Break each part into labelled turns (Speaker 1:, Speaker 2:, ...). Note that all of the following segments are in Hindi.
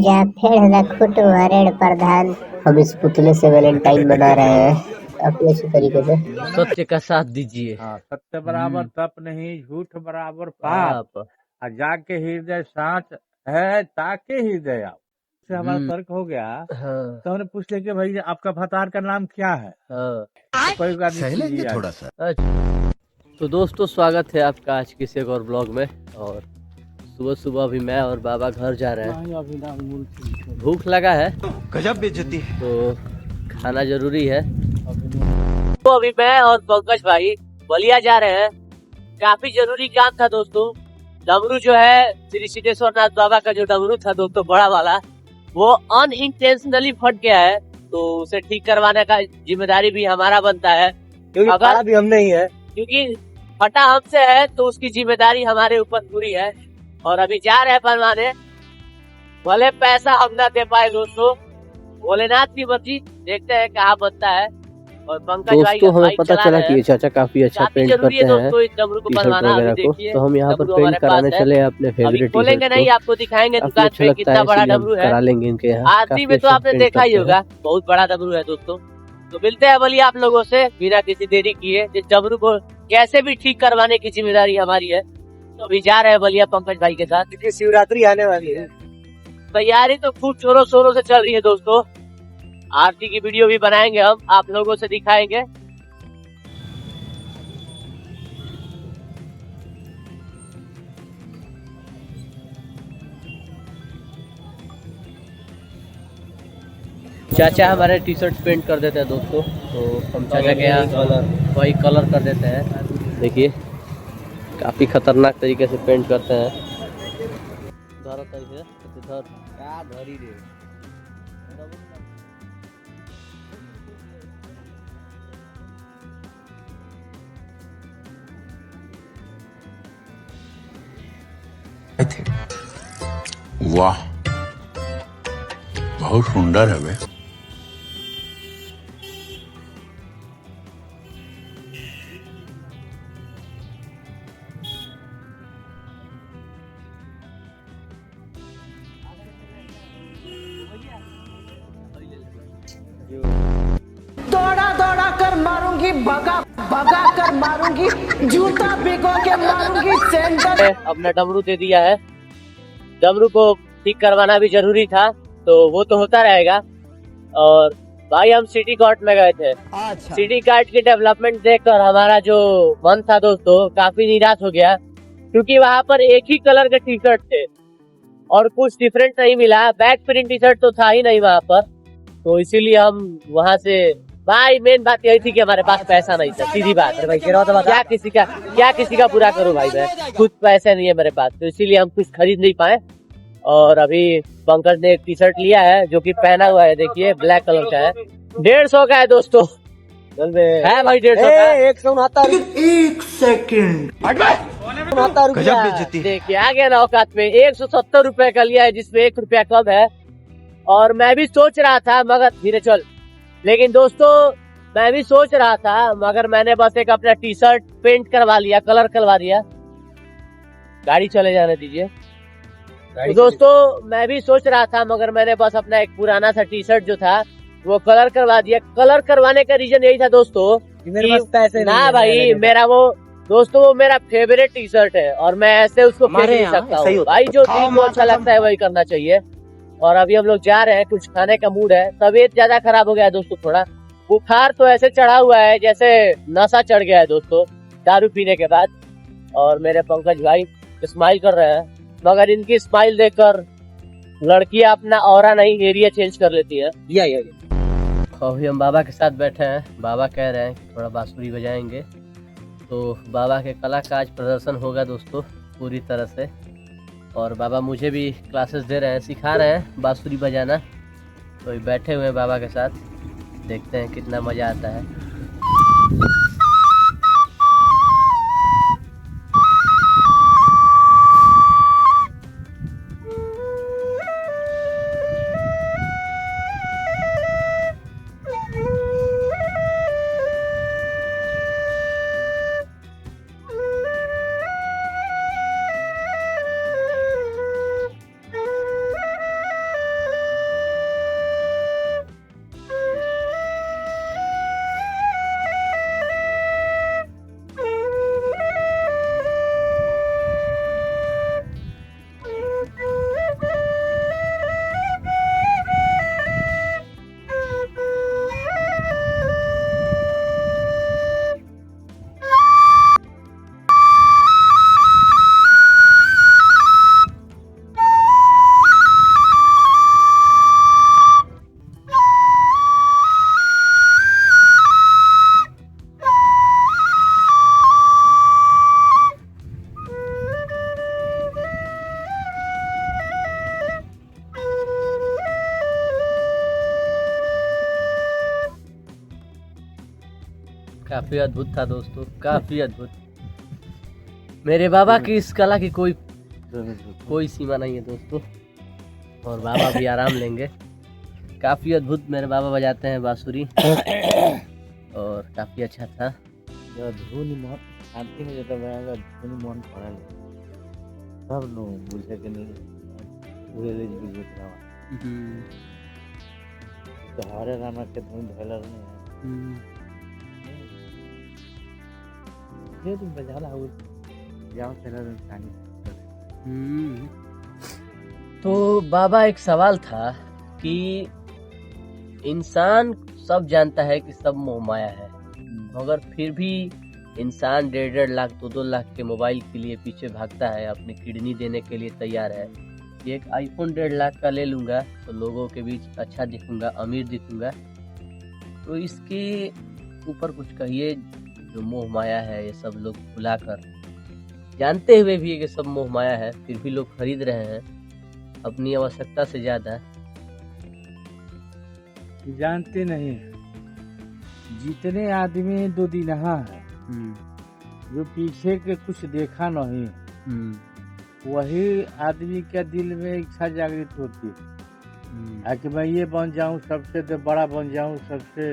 Speaker 1: जा फेड़ रखुट वरेड़ प्रधान। हम इस पुतले से वैलेंटाइन बना रहे हैं काफी अच्छी तरीके से।
Speaker 2: सत्य का साथ दीजिए।
Speaker 3: हाँ, सत्य बराबर तप नहीं, झूठ बराबर पाप। और जाके हृदय साथ है ताके हृदय आप से हमारा तर्क हो गया।
Speaker 2: हाँ,
Speaker 3: तो हमने पूछ लिया कि भाई आपका भतार का नाम क्या है।
Speaker 2: हाँ।
Speaker 3: तो कोई बात नहीं, थोड़ा सा।
Speaker 2: अच्छा, तो दोस्तों स्वागत है आपका आज किसी एक और ब्लॉग में। और सुबह सुबह अभी मैं और बाबा घर जा रहे हैं। भूख लगा है,
Speaker 4: गजब बेइज्जती है।
Speaker 2: तो खाना जरूरी है। तो अभी मैं और पंकज भाई बलिया जा रहे हैं। काफी जरूरी काम था दोस्तों। डमरू जो है श्री सिद्धेश्वर नाथ बाबा का जो डमरू था दोस्तों बड़ा वाला, वो अनइंटेंशनली फट गया है। तो उसे ठीक करवाने का जिम्मेदारी भी हमारा बनता है, क्योंकि अगर भी हम नहीं है, क्योंकि फटा हमसे है तो उसकी जिम्मेदारी हमारे ऊपर पूरी है। और अभी जा रहे हैं बनवाने, भले पैसा हम ना दे पाए दोस्तों, भोलेनाथ की मर्जी, देखते हैं कहाँ बनता है। और पंकज भाई
Speaker 5: दोस्तों हमें पता चला कि ये चाचा काफी अच्छा पेंट करते हैं
Speaker 2: दोस्तों इस डमरू को
Speaker 5: टी-शर्ट
Speaker 2: बनवाना।
Speaker 5: वगैरह को, तो हम यहाँ पर पेंट कराने चले हैं अपने फेवरेट
Speaker 2: खोलेंगे नहीं, आपको दिखाएंगे
Speaker 5: काफी
Speaker 2: दुकान
Speaker 5: अच्छा
Speaker 2: पे
Speaker 5: लगता
Speaker 2: कितना
Speaker 5: है,
Speaker 2: बड़ा
Speaker 5: इसलिए हम
Speaker 2: डमरू है।
Speaker 5: करा लेंगे इनके यहाँ।
Speaker 2: आरती
Speaker 5: काफी
Speaker 2: में तो
Speaker 5: अच्छा
Speaker 2: आपने
Speaker 5: पेंट
Speaker 2: देखा ही
Speaker 5: करते
Speaker 2: होगा, बहुत बड़ा डमरू है दोस्तों। तो मिलते हैं बोलिए आप लोगों से बिना किसी देरी किए। इस डमरू को कैसे भी ठीक करवाने की जिम्मेदारी हमारी है। तो अभी जा रहे हैं बलिया पंकज भाई के साथ, क्योंकि शिवरात्रि आने वाली है। तैयारी तो खूब जोरों शोरों से चल रही है दोस्तों। आरती की वीडियो भी बनाएंगे, हम आप लोगों से दिखाएंगे। चाचा हमारे टी शर्ट पेंट कर देते हैं दोस्तों, तो हम चाचा के यहाँ वही कलर कर देते हैं। देखिए काफ़ी खतरनाक तरीके से पेंट करते हैं।
Speaker 6: वाह, बहुत सुंदर है वे।
Speaker 7: दौड़ा दौड़ा कर मारूंगी, भगा भगा कर मारूंगी, जूता भिगो के मारूंगी, सैंडल।
Speaker 2: अपना डमरू दे दिया है। डमरू को ठीक करवाना भी जरूरी था, तो वो तो होता रहेगा। और भाई हम सिटी कार्ट में गए थे।
Speaker 7: अच्छा।
Speaker 2: सिटी कार्ट की डेवलपमेंट देखकर हमारा जो मन था दोस्तों काफी निराश हो गया, क्योंकि वहाँ पर एक ही कलर के टी शर्ट थे और कुछ डिफरेंट नहीं मिला। बैक प्रिंट टी शर्ट तो था ही नहीं वहाँ पर, तो इसीलिए हम वहाँ से, भाई मेन बात यही थी कि हमारे पास पैसा नहीं था, सीधी बात है भाई। क्या किसी का बुरा करूं भाई, मैं खुद पैसे नहीं है मेरे पास, तो इसीलिए हम कुछ खरीद नहीं पाए। और अभी पंकज ने एक टी शर्ट लिया है जो कि पहना हुआ है, देखिए ब्लैक कलर का है। 150 का है दोस्तों, है भाई 150 का।
Speaker 7: 1 सेकंड।
Speaker 4: गजब बेइज्जती है।
Speaker 2: देखिए आ गया ना औकात में। 170 रुपए का लिया है, जिसमें 1 रुपया कम है। और मैं भी सोच रहा था, मगर धीरे चल, लेकिन दोस्तों मैं भी सोच रहा था, मगर मैंने बस एक अपना टी शर्ट पेंट करवा लिया, कलर करवा दिया। गाड़ी चले जाने दीजिए। तो दोस्तों मैं भी सोच रहा था, मगर मैंने बस अपना एक पुराना सा टी शर्ट जो था वो कलर करवा दिया। कलर करवाने का रीजन यही था दोस्तों, मेरे पास पैसे ना भाई, मेरा वो दोस्तों वो मेरा फेवरेट टी शर्ट है और मैं ऐसे उसको फेंक नहीं सकता हूँ भाई। जो दिल को अच्छा लगता है वही करना चाहिए। और अभी हम लोग जा रहे हैं, कुछ खाने का मूड है। तबीयत ज्यादा खराब हो गया है दोस्तों, थोड़ा बुखार तो ऐसे चढ़ा हुआ है जैसे नशा चढ़ गया है दोस्तों दारू पीने के बाद। और मेरे पंकज भाई स्माइल कर रहे हैं, मगर इनकी स्माइल देखकर लड़कियां अपना ऑरा नहीं एरिया चेंज कर लेती है। अभी हम बाबा के साथ बैठे हैं। बाबा कह रहे हैं कि थोड़ा बांसुरी बजाएंगे, तो बाबा के कला का आज प्रदर्शन होगा दोस्तों पूरी तरह से। और बाबा मुझे भी क्लासेस दे रहे हैं, सिखा रहे हैं बांसुरी बजाना। तो ये बैठे हुए हैं बाबा के साथ, देखते हैं कितना मज़ा आता है। काफी अद्भुत था दोस्तों, काफी अद्भुत। मेरे बाबा की इस कला की कोई सीमा नहीं है दोस्तों, और बाबा भी आराम लेंगे। काफी अद्भुत मेरे बाबा बजाते हैं बांसुरी और काफी अच्छा था।
Speaker 3: धुन मन शांति में जब बजाएगा धुन मन पड़े सब लोग बुझे के नहीं पूरे ले बुझे के तो हरे रामा के धुन धैलर नहीं ये तुम बजाला हो जाओ चला
Speaker 2: तो बाबा एक सवाल था कि इंसान सब जानता है कि सब मोह माया है, मगर फिर भी इंसान 1.5 लाख 2 लाख के मोबाइल के लिए पीछे भागता है, अपनी किडनी देने के लिए तैयार है। एक आईफोन 1.5 लाख का ले लूंगा तो लोगों के बीच अच्छा दिखूंगा, अमीर दिखूंगा। तो इसके ऊपर कुछ कहिए, जो मोह माया है ये सब लोग भुलाकर, जानते हुए भी कि सब मोह माया है, फिर भी लोग खरीद रहे हैं अपनी आवश्यकता से ज्यादा।
Speaker 3: जानते नहीं जितने आदमी दो दिनहा है जो पीछे के कुछ देखा नहीं, वही आदमी के दिल में इच्छा जागृत होती है कि मैं ये बन जाऊं, सबसे बड़ा बन जाऊं, सबसे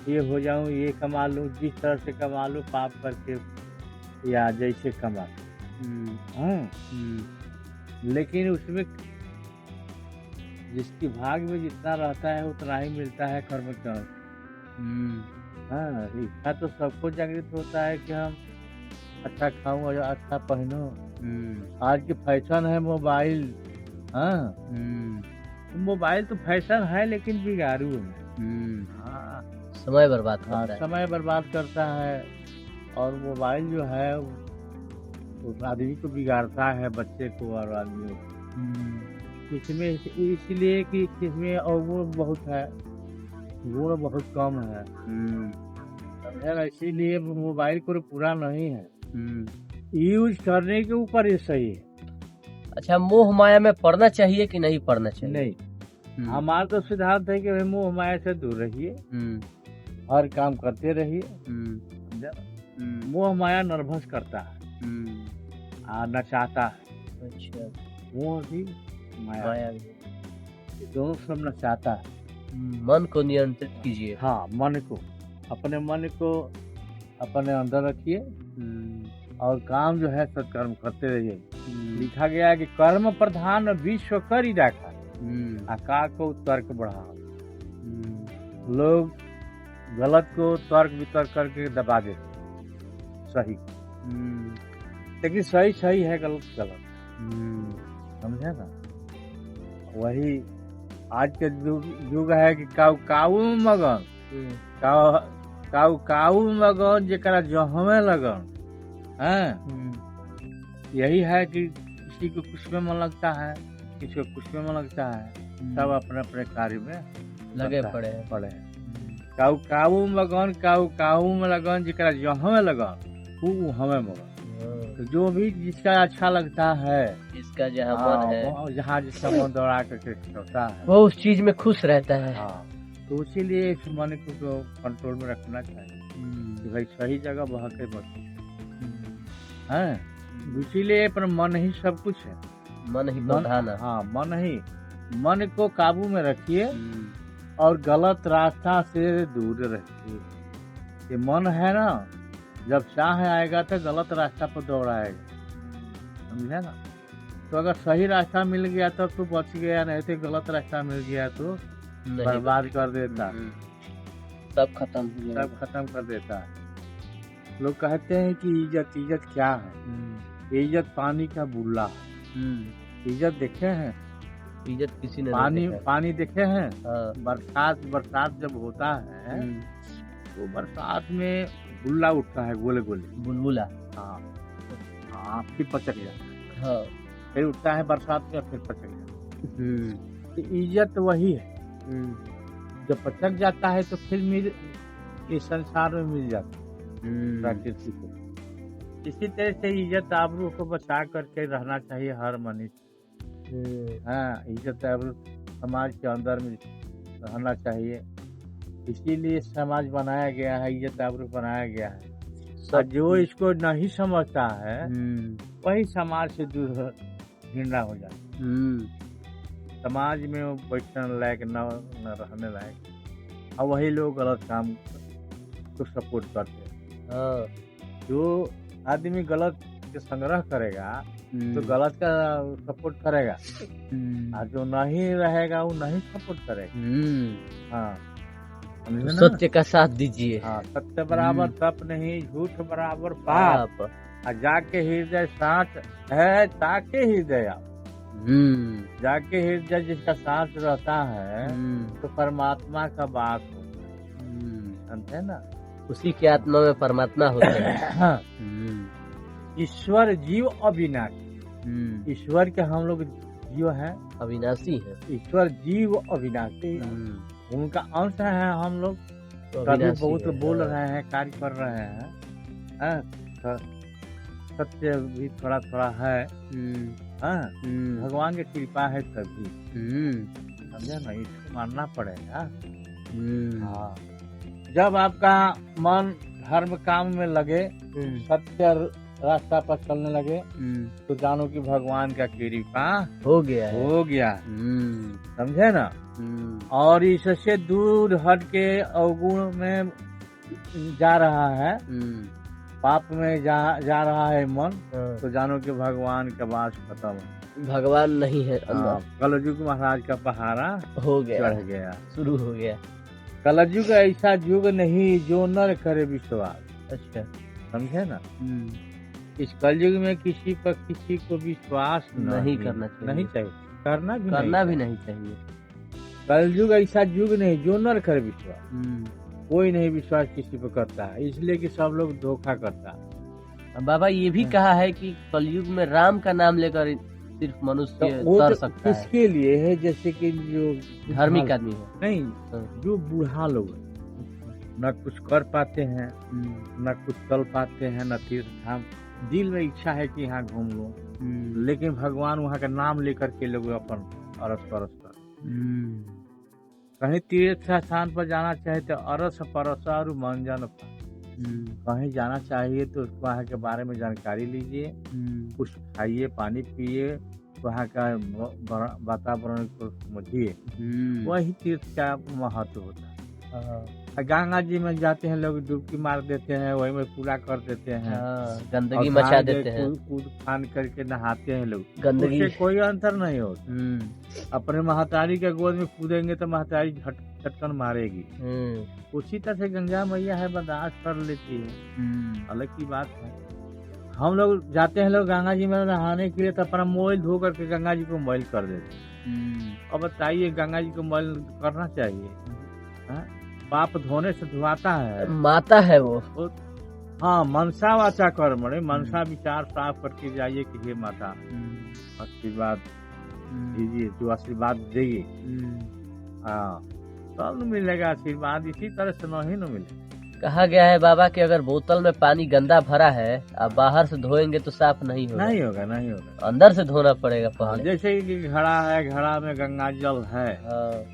Speaker 3: ये हो जाऊं, ये कमा लूं, जिस तरह से कमा लूं पाप करके या जैसे कमा। लेकिन उसमें जिसकी भाग में जितना रहता है उतना ही मिलता है कर्म का। हाँ, इच्छा तो सबको जागृत होता है कि हम अच्छा खाऊं और अच्छा पहनूं। आज की फैशन है मोबाइल। हाँ, मोबाइल तो फैशन है लेकिन बिगाड़ू है। हाँ,
Speaker 2: समय बर्बाद करता है।
Speaker 3: समय बर्बाद करता है, और मोबाइल जो है उस आदमी को बिगाड़ता है, बच्चे को और आदमी को। इसमें इसलिए कि इसमें अवगुण बहुत है, गुण बहुत कम है। इसीलिए मोबाइल को पूरा नहीं है, यूज करने के ऊपर ये सही है।
Speaker 2: अच्छा, मोह माया में पड़ना चाहिए कि नहीं पड़ना चाहिए?
Speaker 3: नहीं, हमारा तो सिद्धांत है कि भाई मोह माया से दूर रहिए, हर काम करते रहिए। मोह माया नर्वस करता है, नचाता है।
Speaker 2: अच्छा,
Speaker 3: मोह भी माया भी, दोनों सब नचाता है।
Speaker 2: मन को नियंत्रित कीजिए।
Speaker 3: हाँ, मन को, अपने मन को अपने अंदर रखिए और काम जो है सत्कर्म करते रहिए। लिखा गया है कि कर्म प्रधान विश्व कर ही रखा, आकाश को तर्क बढ़ा। लोग गलत को तर्क वितर्क करके दबा देते सही, लेकिन सही सही है, गलत गलत। समझे ना? वही आज के युग है कि काऊ मगन, काऊ मगन जेकरा जहमे लगन है। यही है कि किसी को कुछ में मन लगता है, किसी को कुछ में मन लगता है, सब अपने अपने कार्य में
Speaker 2: लगे पड़े
Speaker 3: हैं। काऊ मगन, काऊ में लगन जेकरा जहमे लगन वो हमें मगन। तो जो भी जिसका अच्छा लगता है,
Speaker 2: जिसका जहाँ मन है,
Speaker 3: जहाँ जिसका मन दौड़ा करके होता है,
Speaker 2: वो उस चीज में खुश रहता है।
Speaker 3: हाँ, तो इसीलिए इस मन को कंट्रोल में रखना चाहिए कि भाई सही जगह बहके मत है। इसीलिए पर मन ही सब कुछ है,
Speaker 2: मन ही प्रधान है।
Speaker 3: हाँ, मन को काबू में रखिए और गलत रास्ता से दूर रहिए। ये मन है ना, जब चाह आएगा तो गलत रास्ता पर दौड़ाएगा, समझे ना? तो अगर सही रास्ता मिल गया तब तो बच गया, नहीं तो गलत रास्ता मिल गया तो बर्बाद कर देता,
Speaker 2: सब खत्म
Speaker 3: कर देता है। लोग कहते हैं कि इज्जत क्या है? इज्जत पानी का बुल्ला है। इज्जत देखे हैं?
Speaker 2: इज्जत किसी ने
Speaker 3: पानी देखे हैं? बरसात जब होता है तो बरसात में बुल्ला उठता है, गोले गोले
Speaker 2: बुलबुला।
Speaker 3: हाँ, फिर पचक जाता है।
Speaker 2: हाँ,
Speaker 3: फिर उठता है बरसात में, फिर पचक जाता है। तो इज्जत वही है, जब पचक जाता है तो फिर इस संसार में मिल जाता है प्रकृति को। इसी तरह से इज्जत आबरू को बचा करके रहना चाहिए हर मनुष्य। हाँ, इज्जत आबरू समाज के अंदर में रहना चाहिए। इसीलिए समाज बनाया गया है, इज्जत आबरू बनाया गया है। और जो इसको नहीं समझता है वही समाज से दूर घृणा हो जाता है। समाज में वो बैठने लायक न रहने लायक, और वही लोग गलत काम को सपोर्ट करते हैं। जो आदमी गलत के संग्रह करेगा तो गलत का सपोर्ट करेगा, और जो नहीं रहेगा वो नहीं सपोर्ट करेगा। हाँ, समझे ना?
Speaker 2: सत्य का साथ दीजिए।
Speaker 3: हाँ, सत्य बराबर तप नहीं, झूठ बराबर पाप, और जाके हृदय साथ है ताके हृदय आप। जाके हृदय जिसका साथ रहता है तो परमात्मा का वास होता है, समझे ना?
Speaker 2: उसी के आत्मा में परमात्मा होता है।
Speaker 3: ईश्वर जीव अविनाशी, ईश्वर के हम लोग जीव हैं,
Speaker 2: अविनाशी है।
Speaker 3: ईश्वर जीव अविनाशी, उनका अंश है हम लोग।
Speaker 2: तो
Speaker 3: कभी
Speaker 2: अविनाशी
Speaker 3: बहुत
Speaker 2: है।
Speaker 3: बोल रहे हैं, कार्य कर रहे हैं, हाँ, सत्य भी थोड़ा थोड़ा है। हाँ, भगवान की कृपा है तभी, समझे ना? इसको मानना पड़ेगा। हाँ, जब आपका मन धर्म काम में लगे, सत्य रास्ता पर चलने लगे, तो जानो कि भगवान का कृपा
Speaker 2: हो गया है।
Speaker 3: हो गया, समझे ना? और इससे दूर हट के अवगुण में जा रहा है, पाप में जा रहा है मन, तो जानो कि भगवान का वास खत्म है,
Speaker 2: भगवान नहीं है अंदर।
Speaker 3: कलयुग महाराज का पहाड़ा
Speaker 2: हो गया,
Speaker 3: चढ़ गया,
Speaker 2: शुरू हो गया।
Speaker 3: कलयुग ऐसा युग नहीं जो नर करे विश्वास।
Speaker 2: अच्छा,
Speaker 3: समझे ना? इस कलयुग में किसी पर किसी को विश्वास
Speaker 2: नहीं करना चाहिए।
Speaker 3: नहीं चाहिए, करना
Speaker 2: भी नहीं चाहिए।
Speaker 3: कलयुग ऐसा युग नहीं जो नर करे विश्वास। कोई नहीं विश्वास किसी पर करता है, इसलिए कि सब लोग धोखा करता है।
Speaker 2: बाबा ये भी कहा है कि कलयुग में राम का नाम लेकर सिर्फ मनुष्य
Speaker 3: वो
Speaker 2: तर
Speaker 3: तो
Speaker 2: सकता है।
Speaker 3: किसके लिए है? जैसे कि जो
Speaker 2: धार्मिक आदमी है।
Speaker 3: नहीं, जो बूढ़ा लोग हैं, न कुछ कर पाते हैं, न कुछ चल पाते हैं, न तीर्थ धाम, दिल में इच्छा है कि यहाँ घूम लो, लेकिन भगवान वहाँ का नाम लेकर के लोग अपन अरस परस कर। कहीं तीर्थ स्थान पर जाना चाहे तो अरस परस और मन जन, कहीं जाना चाहिए तो वहाँ के बारे में जानकारी लीजिए, कुछ खाइए, पानी पिए, वहाँ का वातावरण को समझिए, वही तीर्थ का महत्व होता है। गंगा जी में जाते हैं लोग, डुबकी मार देते हैं, वही में पूरा कर देते हैं,
Speaker 2: गंदगी मचा देते हैं,
Speaker 3: कूद फान करके नहाते हैं लोग,
Speaker 2: गंदगी
Speaker 3: उससे कोई अंतर नहीं होता। अपने महतारी के गोद में कूदेंगे तो महतारी झटकन मारेगी, उसी तरह से गंगा मैया है, बर्दाश्त कर लेती है, अलग की बात है। हम लोग जाते हैं लोग गंगा जी में नहाने के लिए, तो अपना मोबाइल धो करके गंगा जी को मैल कर देते हैं। अब बताइए, गंगा जी को मैल करना चाहिए? पाप धोने से धुआता है,
Speaker 2: माता है वो।
Speaker 3: हाँ, मनसा वाचा कर्म, मनसा विचार साफ करके जाइए कि हे माता आशीर्वाद दीजिए, जो आशीर्वाद देगी, हाँ, तब न मिलेगा आशीर्वाद। इसी तरह से नहीं न मिलेगा।
Speaker 2: कहा गया है बाबा कि अगर बोतल में पानी गंदा भरा है, आप बाहर से धोएंगे तो साफ नहीं होगा।
Speaker 3: नहीं होगा, नहीं होगा,
Speaker 2: अंदर से धोना पड़ेगा पहले।
Speaker 3: जैसे कि घड़ा है, घड़ा में गंगा जल है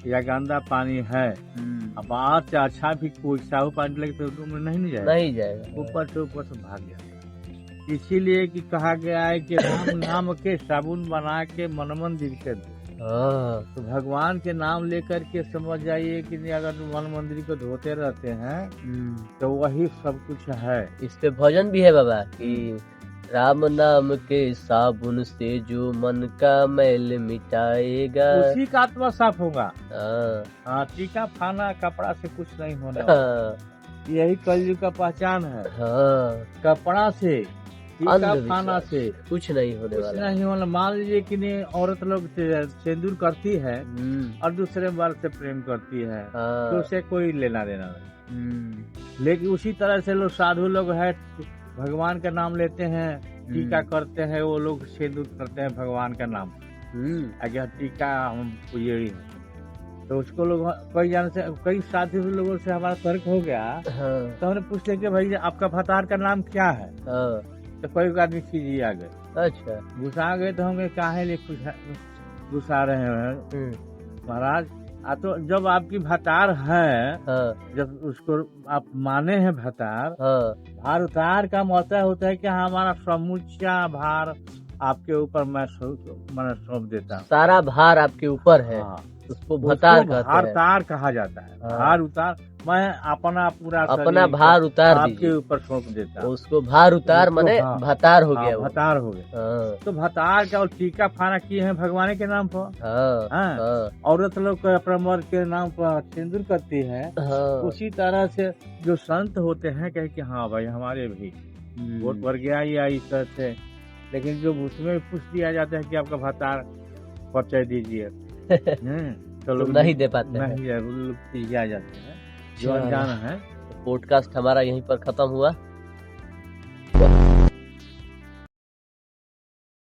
Speaker 3: या गंदा पानी है, अब बाहर से अच्छा भी कोई साहू पानी लगे तो उसमें नहीं जाएगा,
Speaker 2: नहीं जाएगा,
Speaker 3: ऊपर से भाग जाएगा। इसीलिए कि कहा गया है कि राम नाम के साबुन बना के मन मंदिर के दो। तो भगवान के नाम लेकर के समझ जाइए कि अगर मन मंदिर को धोते रहते हैं तो वही सब कुछ है।
Speaker 2: इस पे भजन भी है बाबा कि राम नाम के साबुन से जो मन का मैल मिटाएगा,
Speaker 3: उसी का आत्मा साफ होगा। हाँ, टीका फाना कपड़ा से कुछ नहीं होने वाला। यही कलयुग का पहचान है। कपड़ा से, टीका फाना से
Speaker 2: कुछ नहीं होने वाला।
Speaker 3: नहीं होना। मान लीजिए कि नहीं, औरत लोग सिंदूर करती है और दूसरे मर्द से प्रेम करती है, तो उसे कोई लेना देना नहीं। लेकिन उसी तरह से लोग साधु लोग है, भगवान का नाम लेते हैं, टीका करते हैं, वो लोग सिंदूर करते हैं भगवान का नाम। अगर टीका हम यही है तो उसको लोग कई साथी लोगों से हमारा तर्क हो गया। तो हमने पूछ लिया कि भाई आपका भतार का नाम क्या है? तो कोई आदमी खींची आ गए।
Speaker 2: अच्छा,
Speaker 3: घुसा गए तो हम काहे लिए गुस्सा रहे हैं महाराज? तो जब आपकी भतार है,
Speaker 2: हाँ
Speaker 3: जब उसको आप माने हैं भतार,
Speaker 2: हाँ
Speaker 3: भार उतार का मतलब होता है कि हमारा समूचा भार आपके ऊपर मैं सौंप देता हूँ।
Speaker 2: सारा भार आपके ऊपर है,
Speaker 3: हाँ,
Speaker 2: उसको भतार
Speaker 3: उसको
Speaker 2: कहते
Speaker 3: भार
Speaker 2: हैं।
Speaker 3: तार कहा जाता है।
Speaker 2: हाँ।
Speaker 3: भार उतार, मैं अपना पूरा
Speaker 2: अपना
Speaker 3: शरीर
Speaker 2: भार उतार
Speaker 3: आपके
Speaker 2: दीजिए,
Speaker 3: ऊपर सौंप देता हूँ।
Speaker 2: उसको भार उतार
Speaker 3: उसको
Speaker 2: मने
Speaker 3: हाँ,
Speaker 2: भतार हो
Speaker 3: हाँ,
Speaker 2: गया वो।
Speaker 3: भतार हो गए।
Speaker 2: हाँ
Speaker 3: तो भतार का और टीका फाना किए हैं भगवान के नाम पर।
Speaker 2: हाँ
Speaker 3: हाँ।
Speaker 2: हाँ
Speaker 3: औरत लोग अपने मर्द के नाम पर सिंदूर करती है।
Speaker 2: हाँ।
Speaker 3: उसी तरह से जो संत होते हैं कहे कि हाँ भाई हमारे भी वोट पर गया या इस तरह से, लेकिन जो उसमें पूछ दिया जाता है कि आपका भतार परिचय दीजिए, तो लोग
Speaker 2: नहीं दे पाते हैं।
Speaker 3: नहीं, लोग दिया जाते हैं जो
Speaker 2: चलो।
Speaker 3: अनजान है।
Speaker 2: पॉडकास्ट हमारा यहीं पर खत्म हुआ।